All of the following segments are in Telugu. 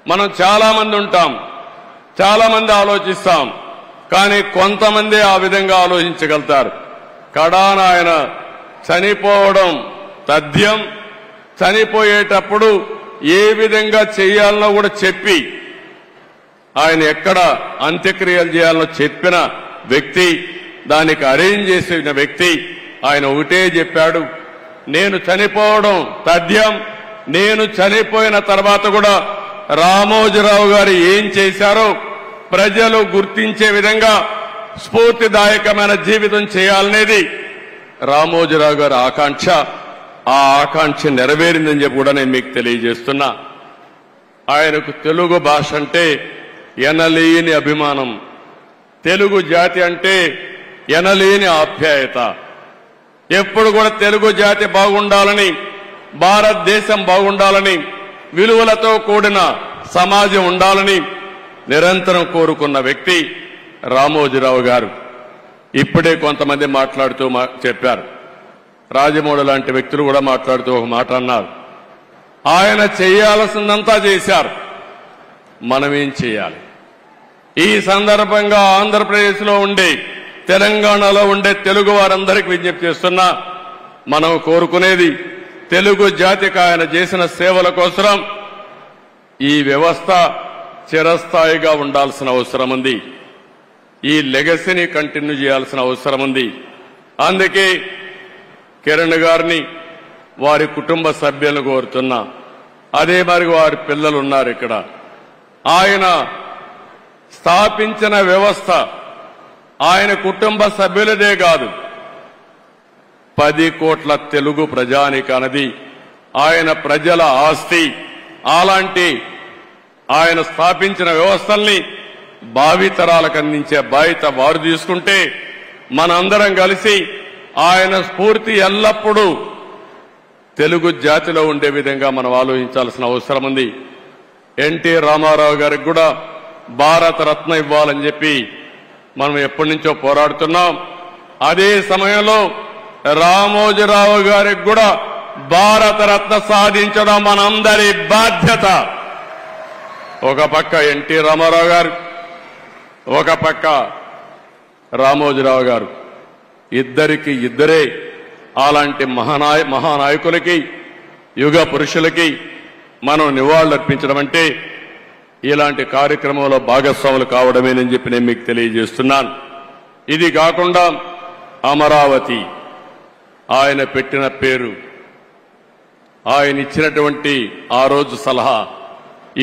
మనం చాలా మంది ఉంటాం, చాలా మంది ఆలోచిస్తాం, కానీ కొంతమంది ఆ విధంగా ఆలోచించగలుగుతారు. కడాన ఆయన చనిపోవడం తథ్యం. చనిపోయేటప్పుడు ఏ విధంగా చేయాలనో కూడా చెప్పి, ఆయన ఎక్కడ అంత్యక్రియలు చేయాలనో చెప్పిన వ్యక్తి, దానికి అరేంజ్ చేసిన వ్యక్తి. ఆయన ఒకటే చెప్పాడు, నేను చనిపోవడం తథ్యం, నేను చనిపోయిన తర్వాత కూడా రామోజీరావు గారు ఏం చేశారో ప్రజలు గుర్తించే విధంగా స్ఫూర్తిదాయకమైన జీవితం చేయాలనేది రామోజీరావు గారి ఆకాంక్ష. ఆ ఆకాంక్ష నెరవేరిందని చెప్పి కూడా నేను మీకు తెలియజేస్తున్నా. ఆయనకు తెలుగు భాష అంటే ఎనలేని అభిమానం, తెలుగు జాతి అంటే ఎనలేని ఆప్యాయత. ఎప్పుడు కూడా తెలుగు జాతి బాగుండాలని, భారతదేశం బాగుండాలని, విలువలతో కూడిన సమాజం ఉండాలని నిరంతరం కోరుకున్న వ్యక్తి రామోజీరావు గారు. ఇప్పుడే కొంతమంది మాట్లాడుతూ చెప్పారు, రాజమౌళి లాంటి వ్యక్తులు కూడా మాట్లాడుతూ ఒక మాట అన్నారు, ఆయన చేయాల్సిందంతా చేశారు, మనమేం చేయాలి? ఈ సందర్భంగా ఆంధ్రప్రదేశ్లో ఉండే, తెలంగాణలో ఉండే తెలుగు వారందరికీ విజ్ఞప్తి చేస్తున్నా, మనం కోరుకునేది తెలుగు జాతికి ఆయన చేసిన సేవల కోసం ఈ వ్యవస్థ చిరస్థాయిగా ఉండాల్సిన అవసరం ఉంది. ఈ లెగసీని కంటిన్యూ చేయాల్సిన అవసరం ఉంది. అందుకే కిరణ్ గారిని, వారి కుటుంబ సభ్యులను కోరుతున్నా. అదే మరి వారి పిల్లలు ఉన్నారు ఇక్కడ. ఆయన స్థాపించిన వ్యవస్థ ఆయన కుటుంబ సభ్యులదే కాదు, 10 కోట్ల తెలుగు ప్రజానికన్నది ఆయన ప్రజల ఆస్తి. అలాంటి ఆయన స్థాపించిన వ్యవస్థల్ని భావితరాలకు అందించే బాధ్యత వారు తీసుకుంటే, మనందరం కలిసి ఆయన స్ఫూర్తి ఎల్లప్పుడూ తెలుగు జాతిలో ఉండే విధంగా మనం ఆలోచించాల్సిన అవసరం ఉంది. ఎన్టీ రామారావు గారికి కూడా భారత రత్న ఇవ్వాలని చెప్పి మనం ఎప్పటి నుంచో పోరాడుతున్నాం. అదే సమయంలో రామోజీరావు గారికి కూడా భారత రత్న సాధించడం మనందరి బాధ్యత. ఒక పక్క ఎన్టీ రామారావు గారు, ఒక పక్క రామోజీరావు గారు, ఇద్దరికి ఇద్దరే అలాంటి మహానాయకులకి, యుగ పురుషులకి మనం నివాళులర్పించడం అంటే ఇలాంటి కార్యక్రమంలో భాగస్వాములు కావడమేనని చెప్పి నేను మీకు తెలియజేస్తున్నాను. ఇది కాకుండా అమరావతి ఆయన పెట్టిన పేరు, ఆయన ఇచ్చినటువంటి ఆ రోజు సలహా,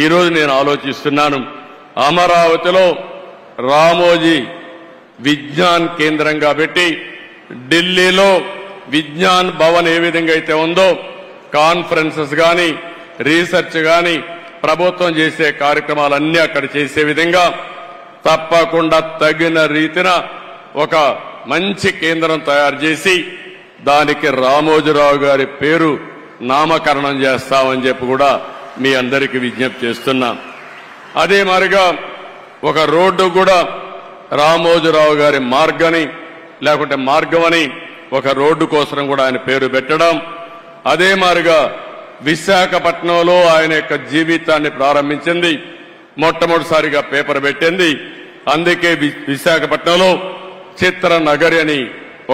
ఈరోజు నేను ఆలోచిస్తున్నాను, అమరావతిలో రామోజీ విజ్ఞాన్ కేంద్రంగా పెట్టి, ఢిల్లీలో విజ్ఞాన్ భవన్ ఏ విధంగా అయితే ఉందో, కాన్ఫరెన్సెస్ గాని, రీసెర్చ్ గాని, ప్రభుత్వం చేసే కార్యక్రమాలన్నీ అక్కడ చేసే విధంగా తప్పకుండా తగిన రీతిన ఒక మంచి కేంద్రం తయారు చేసి దానికి రామోజీరావు గారి పేరు నామకరణం చేస్తామని చెప్పి కూడా మీ అందరికీ విజ్ఞప్తి చేస్తున్నా. అదే మాదిరిగా ఒక రోడ్డు కూడా రామోజీరావు గారి మార్గని, లేకుంటే మార్గమని ఒక రోడ్డు కోసం కూడా ఆయన పేరు పెట్టడం. అదే మాదిరిగా విశాఖపట్నంలో ఆయన యొక్క జీవితాన్ని ప్రారంభించింది, మొట్టమొదటిసారిగా పేపర్ పెట్టింది. అందుకే విశాఖపట్నంలో చిత్రనగరి అని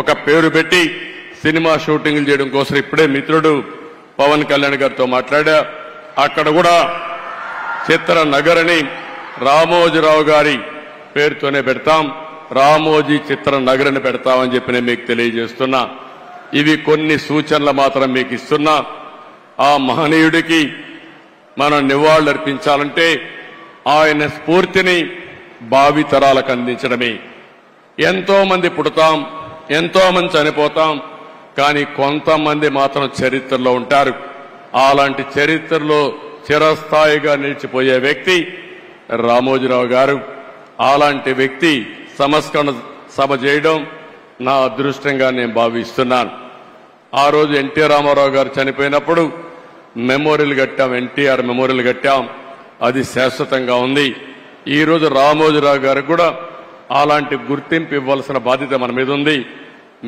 ఒక పేరు పెట్టి సినిమా షూటింగ్లు చేయడం కోసం ఇప్పుడే మిత్రుడు పవన్ కళ్యాణ్ గారితో మాట్లాడా. అక్కడ కూడా చిత్రనగర్ అని రామోజీరావు గారి పేరుతోనే పెడతాం, రామోజీ చిత్రనగర్ అని పెడతామని చెప్పి నేను మీకు తెలియజేస్తున్నా. ఇవి కొన్ని సూచనలు మాత్రం మీకు ఇస్తున్నా. ఆ మహనీయుడికి మనం నివాళులర్పించాలంటే ఆయన స్ఫూర్తిని భావితరాలకు అందించడమే. ఎంతో మంది పుడతాం, ఎంతో మంది చనిపోతాం, కానీ కొంతమంది మాత్రం చరిత్రలో ఉంటారు. అలాంటి చరిత్రలో చిరస్థాయిగా నిలిచిపోయే వ్యక్తి రామోజీరావు గారు. అలాంటి వ్యక్తి సంస్కరణ సభ చేయడం నా అదృష్టంగా నేను భావిస్తున్నాను. ఆ రోజు ఎన్టీ రామారావు గారు చనిపోయినప్పుడు మెమోరియల్ కట్టాం, ఎన్టీఆర్ మెమోరియల్ కట్టాం, అది శాశ్వతంగా ఉంది. ఈ రోజు రామోజీరావు గారికి కూడా అలాంటి గుర్తింపు ఇవ్వాల్సిన బాధ్యత మన మీద ఉంది.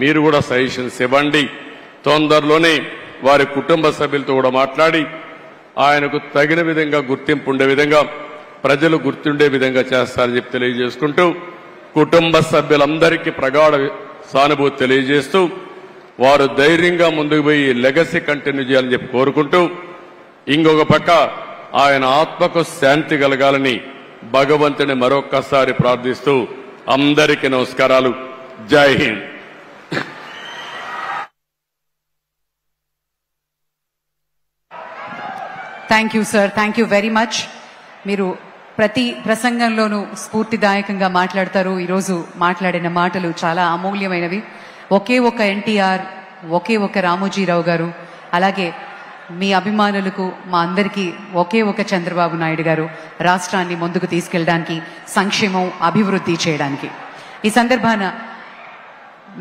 మీరు కూడా సజెషన్స్ ఇవ్వండి. తొందరలోనే వారి కుటుంబ సభ్యులతో కూడా మాట్లాడి ఆయనకు తగిన విధంగా గుర్తింపు ఉండే విధంగా ప్రజలు గుర్తుండే విధంగా చేస్తారని చెప్పి తెలియజేసుకుంటూ కుటుంబ సభ్యులందరికీ ప్రగాఢ సానుభూతి తెలియజేస్తూ వారు ధైర్యంగా ముందుకు పోయి లెగసీ కంటిన్యూ చేయాలని చెప్పి కోరుకుంటూ ఇంకొక పక్క ఆయన ఆత్మకు శాంతి కలగాలని భగవంతుని మరొక్కసారి ప్రార్థిస్తూ అందరికీ నమస్కారాలు. జై Hind. Thank you sir, thank you very much. మీరు ప్రతి ప్రసంగంలోనూ స్ఫూర్తిదాయకంగా మాట్లాడతారు. ఈరోజు మాట్లాడిన మాటలు చాలా అమూల్యమైనవి. ఒకే ఒక ఎన్టీఆర్, ఒకే ఒక రామోజీరావు గారు, అలాగే మీ అభిమానులకు మా అందరికీ ఒకే ఒక చంద్రబాబు నాయుడు గారు రాష్ట్రాన్ని ముందుకు తీసుకెళ్ళడానికి, సంక్షేమం అభివృద్ధి చేయడానికి. ఈ సందర్భాన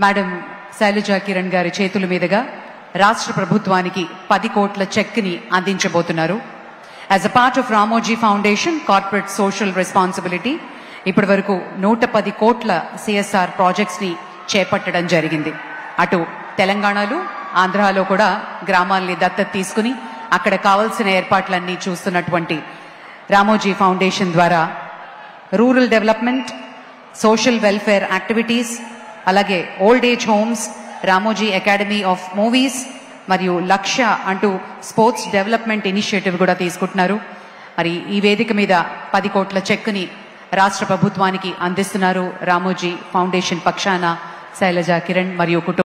మేడం శైలజా కిరణ్ గారి చేతుల మీదుగా రాష్ట్ర ప్రభుత్వానికి 10 కోట్ల చెక్ని అందించబోతున్నారు. As a part of Ramoji foundation corporate social responsibility ఇప్పటి వరకు 110 కోట్ల సిఎస్ఆర్ ప్రాజెక్ట్స్ ని చేపట్టడం జరిగింది. అటు తెలంగాణలో, ఆంధ్రాలో కూడా గ్రామాల్ని దత్తత తీసుకుని అక్కడ కావాల్సిన ఏర్పాట్లన్నీ చూస్తున్నటువంటి రామోజీ ఫౌండేషన్ ద్వారా rural development, social welfare activities, అలాగే old age homes, Ramoji academy of movies మరియు లక్ష్య అంటూ స్పోర్ట్స్ డెవలప్మెంట్ ఇనిషియేటివ్ కూడా తీసుకుంటున్నారు. మరి ఈ వేదిక మీద 10 కోట్ల చెక్ని రాష్ట్ర ప్రభుత్వానికి అందిస్తున్నారు రామోజీ ఫౌండేషన్ పక్షాన శైలజా కిరణ్ మరియు కుటుంబ